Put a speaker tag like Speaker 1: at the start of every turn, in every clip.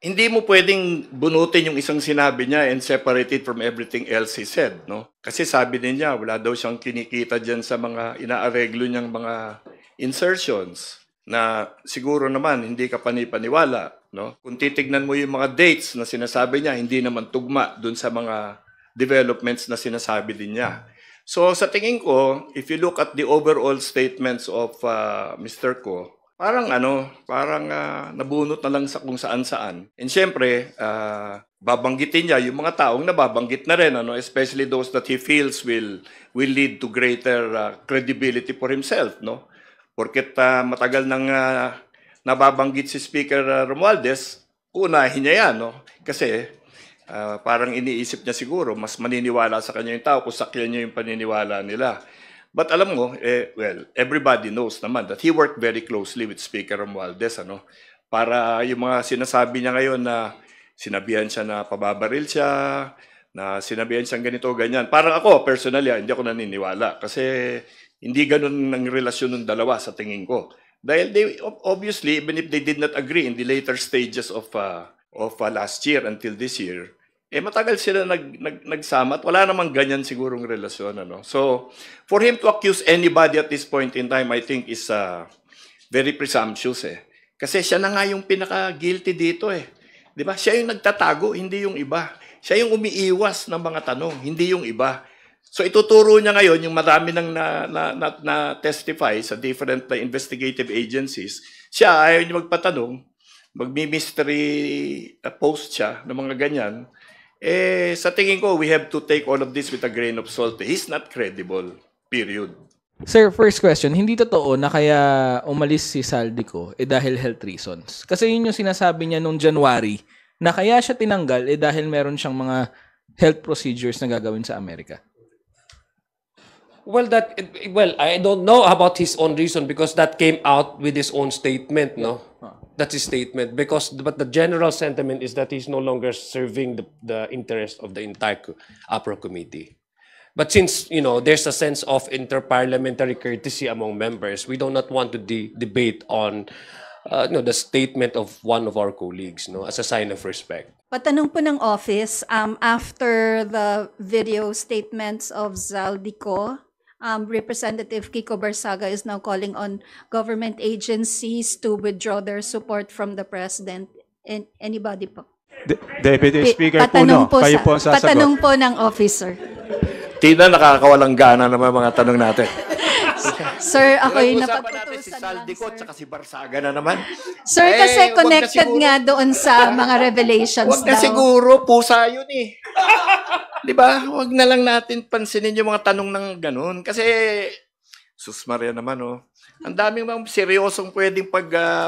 Speaker 1: Hindi mo pwedeng bunutin yung isang sinabi niya and separate it from everything else he said, no? Kasi sabi din niya, wala daw siyang kinikita dyan sa mga inaareglo niyang mga insertions na siguro naman hindi ka panipaniwala, no? Kung titignan mo yung mga dates na sinasabi niya, hindi naman tugma dun sa mga developments na sinasabi din niya. So sa tingin ko, if you look at the overall statements of Mr. Ko, parang nabunot na lang sa kung saan-saan. And syempre, babanggitin niya yung mga taong nababanggit na rin, especially those that he feels will lead to greater credibility for himself, no? Porket matagal nang nababanggit si Speaker Romualdez, unahin niya yan, no? Kasi parang iniisip niya siguro, mas maniniwala sa kanya yung tao kung sakyan niya yung paniniwala nila. But alam mo, well, everybody knows naman that he worked very closely with Speaker Romualdez, para yung mga sinasabi niya ngayon na sinabihan siya na pababaril siya, na sinabihan siyang ganito, ganyan. Parang ako, personally, hindi ako naniniwala kasi hindi ganun ang relasyon ng dalawa sa tingin ko. Dahil they, obviously, even if they did not agree in the later stages of last year until this year, matagal sila nagsama at wala namang ganyan sigurong relasyon. So, for him to accuse anybody at this point in time, I think is very presumptuous. Kasi siya na nga yung pinaka-guilty dito. Di ba? Siya yung nagtatago, hindi yung iba. Siya yung umiiwas ng mga tanong, hindi yung iba. So, ituturo niya ngayon yung marami nang na-testify sa different investigative agencies. Siya, ayaw niya magpatanong, magmi-mystery post siya ng mga ganyan. Sa tingin ko, we have to take all of this with a grain of salt. He's not credible. Period.
Speaker 2: Sir, first question, hindi totoo na kaya umalis si Saldico dahil health reasons. Kasi yun yung sinasabi niya nung January na kaya siya tinanggal dahil meron siyang mga health procedures na gagawin sa Amerika.
Speaker 3: Well, I don't know about his own reason because that came out with his own statement, no? That's his statement. But the general sentiment is that he's no longer serving the interest of the entire APRO committee. But since, there's a sense of interparliamentary courtesy among members, we do not want to debate on the statement of one of our colleagues, as a sign of respect.
Speaker 4: Patanong po ng office, after the video statements of Zaldico, Representative Kiko Barsaga is now calling on government agencies to withdraw their support from the President. And anybody po?
Speaker 5: Deputy Speaker po, kayo po ang sasagot.
Speaker 4: Patanong po ng officer.
Speaker 1: Tina, nakakawalang gana naman mga tanong natin.
Speaker 4: Sir, ako'y
Speaker 1: napag-usapan natin si
Speaker 4: napag-utusan
Speaker 1: Saldico
Speaker 4: lang,
Speaker 1: at saka si Barsaga na naman.
Speaker 4: Sir, kasi
Speaker 1: wag na
Speaker 4: connected
Speaker 1: siguro.
Speaker 4: nga doon sa mga revelations
Speaker 1: Huwag na
Speaker 4: daw.
Speaker 1: siguro, pusa yun Di ba? Huwag na lang natin pansinin yung mga tanong ng ganun. Kasi, sus Maria naman, ang daming mga seryosong pwedeng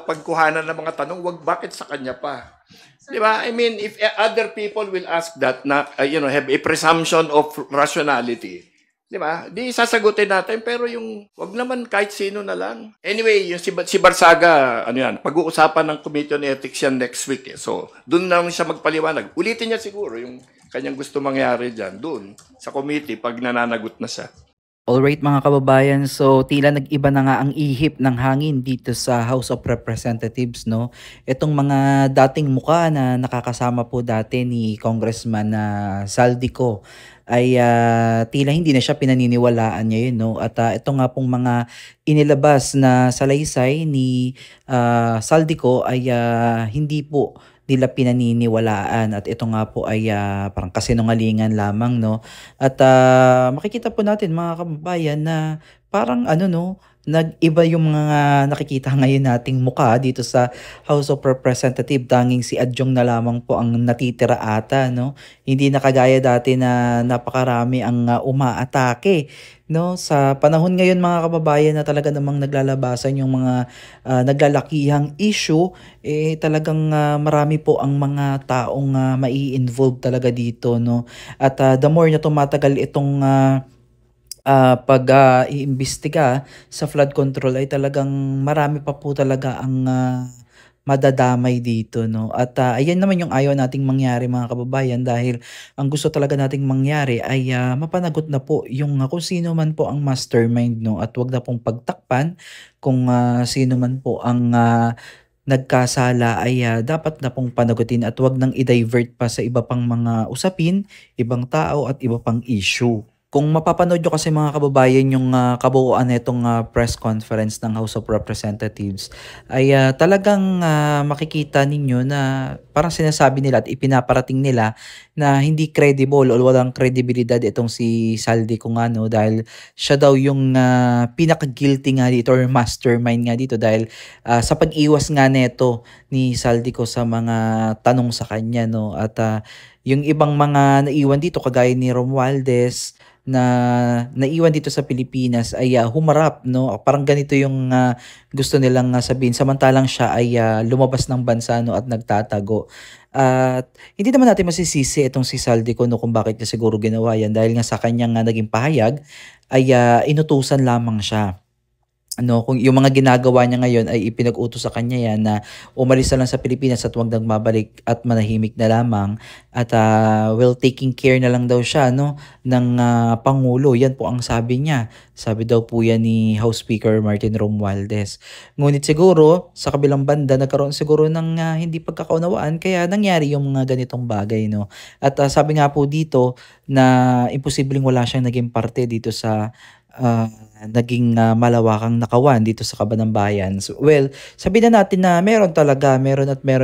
Speaker 1: pagkuhanan ng mga tanong. Huwag bakit sa kanya pa. Di ba? I mean, if other people will ask that, have a presumption of rationality, di ba? Di sasagutin natin, pero wag naman kahit sino na lang. Anyway, yung si Barsaga, pag-uusapan ng Committee on Ethics yan next week. So, doon na lang siya magpaliwanag. Ulitin niya siguro yung kanyang gusto mangyari dyan, doon, sa committee, pag nananagot na siya.
Speaker 6: Alright mga kababayan, so tila nag-iba na nga ang ihip ng hangin dito sa House of Representatives, no? Itong mga dating muka na nakakasama po dati ni Congressman Saldico ay tila hindi na siya pinaniniwalaan ngayon, no? At ito nga pong mga inilabas na salaysay ni Saldico ay hindi po nila pinaniniwalaan at ito nga po ay parang kasinungalingan lamang, no? At makikita po natin mga kababayan na parang nag-iba yung mga nakikita ngayon nating mukha dito sa House of Representatives. Tanging si Adjong na lamang po ang natitira ata, no? Hindi na kagaya dati na napakarami ang umaatake, no? Sa panahon ngayon mga kababayan na talaga namang naglalabasan yung mga naglalakihang issue, talagang marami po ang mga taong mai-involve talaga dito, no? At the more na tumatagal itong pag-iimbestiga sa flood control ay talagang marami pa po talaga ang madadamay dito, no? At ayan naman yung ayaw nating mangyari mga kababayan, dahil ang gusto talaga nating mangyari ay mapanagot na po yung kung sino man po ang mastermind, no? At wag na pong pagtakpan kung sino man po ang nagkasala ay dapat na pong panagutin at wag nang i-divert pa sa iba pang mga usapin, ibang tao at iba pang issue. Kung mapapanood nyo kasi mga kababayan yung kabuuan nitong press conference ng House of Representatives ay talagang makikita ninyo na parang sinasabi nila at ipinaparating nila na hindi credible o walang kredibilidad itong si Saldico nga, no, dahil siya daw yung pinaka-guilty nga dito or mastermind nga dito dahil sa pag-iwas nga neto ni Saldico sa mga tanong sa kanya, no, at yung ibang mga naiwan dito kagaya ni Romualdez na naiwan dito sa Pilipinas ay humarap, no, parang ganito yung gusto nilang sabihin samantalang siya ay lumabas ng bansa, no, at nagtatago. At hindi naman natin masisisi itong si Saldico, no, kung bakit niya siguro ginawa yan dahil nga sa kanyang naging pahayag ay inutusan lamang siya. Ano, kung yung mga ginagawa niya ngayon ay ipinag-utos sa kanya yan na umalis na lang sa Pilipinas at huwag nang mabalik at manahimik na lamang at taking care na lang daw siya, no, ng Pangulo. Yan po ang sabi niya. Sabi daw po yan ni House Speaker Martin Romualdez. Ngunit siguro sa kabilang banda nagkaroon siguro ng hindi pagkakaunawaan kaya nangyari yung mga ganitong bagay, no. At sabi nga po dito na imposibleng wala siyang naging parte dito sa naging malawakang nakawan dito sa Cabanambayan. So, well, sabihin na natin na meron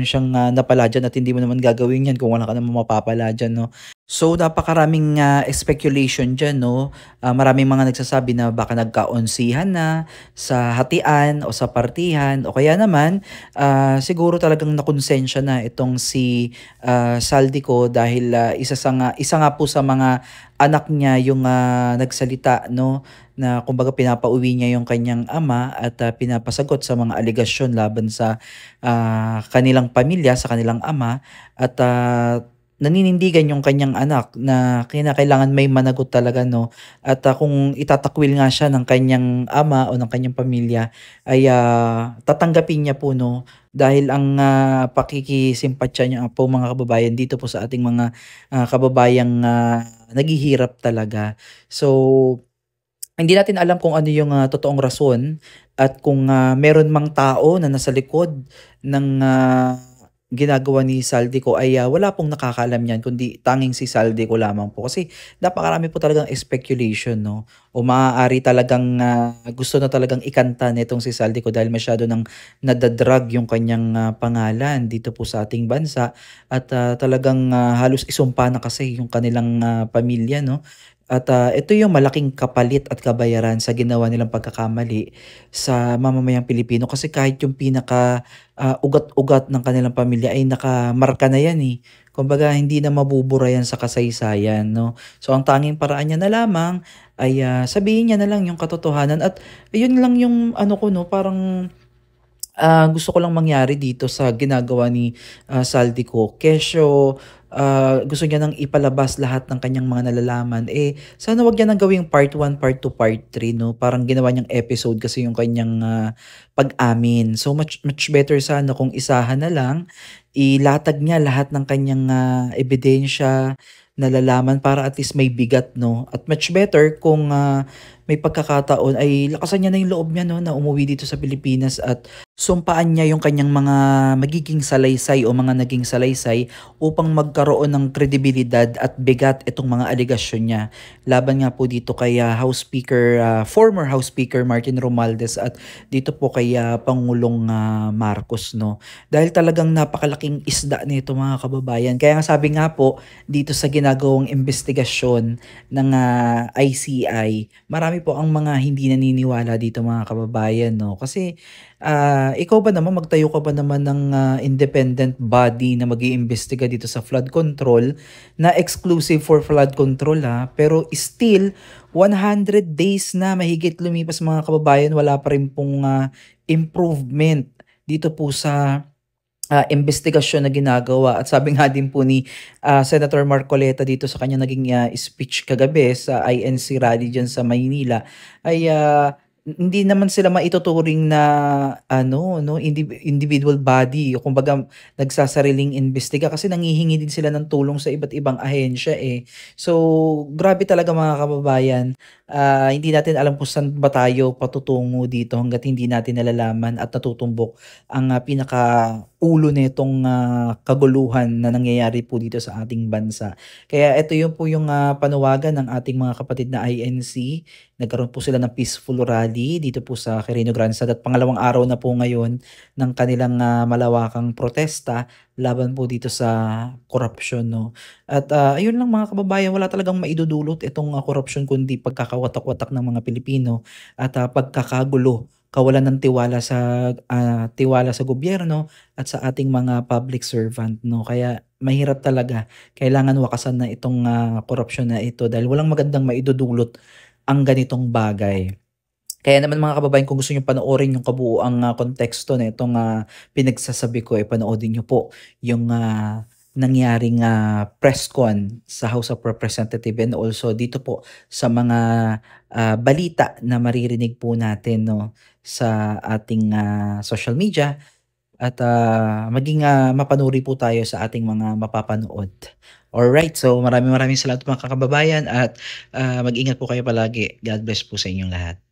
Speaker 6: siyang napala dyan at hindi mo naman gagawin yan kung wala ka naman mapapala dyan, no. So, napakaraming speculation dyan, no. Maraming mga nagsasabi na baka nagkaonsihan na sa hatian o sa partihan o kaya naman siguro talagang nakonsensya na itong si Saldico dahil isa nga po sa mga anak niya yung nagsalita, no, na kumbaga pinapauwi niya yung kanyang ama at pinapasagot sa mga aligasyon laban sa kanilang pamilya, sa kanilang ama at naninindigan yung kanyang anak na kailangan may managot talaga, no, at kung itatakwil nga siya ng kanyang ama o ng kanyang pamilya ay tatanggapin niya po, no, dahil ang pakikisimpatya niya po mga kababayan dito po sa ating mga kababayang naghihirap talaga. So hindi natin alam kung ano yung totoong rason at kung meron mang tao na nasa likod ng ginagawa ni Saldico ay wala pong nakakaalam yan kundi tanging si Saldico lamang po kasi napakarami po talagang speculation, no, o maaari talagang gusto na talagang ikanta nitong si Saldico dahil masyado nang nadadrag yung kanyang pangalan dito po sa ating bansa at talagang halos isumpa na kasi yung kanilang pamilya, no. At ito yung malaking kapalit at kabayaran sa ginawa nilang pagkakamali sa mamamayang Pilipino kasi kahit yung pinaka ugat-ugat ng kanilang pamilya ay nakamarka na yan, eh. Kumbaga hindi na mabubura yan sa kasaysayan, no. So ang tanging paraan niya na lamang ay sabihin niya na lang yung katotohanan at yun lang yung ano ko, no, parang gusto ko lang mangyari dito sa ginagawa ni Saldico. Kesyo gusto niya nang ipalabas lahat ng kanyang mga nalalaman. Sana wag niya nang gawing part 1, part 2, part 3, no? Parang ginawa niyang episode kasi yung kanyang pag-amin. So much better sana kung isahan na lang, ilatag niya lahat ng kanyang ebidensya, nalalaman para at least may bigat, no? At much better kung may pagkakataon ay lakasan niya na yung loob niya, no, na umuwi dito sa Pilipinas at sumpaan niya yung kanyang mga magiging salaysay o mga naging salaysay upang magkaroon ng kredibilidad at bigat itong mga aligasyon niya. Laban nga po dito kay former House Speaker Martin Romualdez at dito po kay Pangulong Marcos, no. Dahil talagang napakalaking isda nito mga kababayan. Kaya nga sabi nga po dito sa ginagawang investigasyon ng ICI, marami po ang mga hindi naniniwala dito mga kababayan, no. Kasi ikaw ba naman, magtayo ka ba naman ng independent body na mag-iimbestiga dito sa flood control na exclusive for flood control, pero still 100 days na mahigit lumipas mga kababayan, wala pa rin pong improvement dito po sa investigasyon na ginagawa. At sabi nga din po ni Senator Marcoleta dito sa kanya naging speech kagabi sa INC rally dyan sa Maynila ay hindi naman sila maituturing na ano 'no, individual body o kumbaga nagsasariling imbestiga kasi nanghihingi din sila ng tulong sa iba't ibang ahensya, eh. So, grabe talaga mga kababayan, hindi natin alam kung saan ba tayo patutungo dito hangga't hindi natin nalalaman at natutumbok ang, pinakaulo nitong, kaguluhan na nangyayari po dito sa ating bansa. Kaya ito yun po yung, panawagan ng ating mga kapatid na INC. Nagkaroon po sila ng peaceful rally dito po sa Quirino Grande at pangalawang araw na po ngayon ng kanilang malawakang protesta laban po dito sa korupsyon, no. At ayun lang mga kababayan, wala talagang maidudulot itong korupsyon kundi pagkakawatak-watak ng mga Pilipino at pagkakagulo, kawalan ng tiwala sa gobyerno at sa ating mga public servant, no. Kaya mahirap talaga, kailangan wakasan na itong korupsyon na ito dahil walang magandang maidudulot ang ganitong bagay. Kaya naman mga kababayan, kung gusto niyo panoorin yung kabuuang konteksto nitong pinagsasabi ko, panoodin niyo po yung nangyaring press con sa House of Representatives and also dito po sa mga balita na maririnig po natin, no, sa ating social media at maging mapanuri po tayo sa ating mga mapapanood. Alright, so maraming salamat mga kababayan at mag-ingat po kayo palagi. God bless po sa inyong lahat.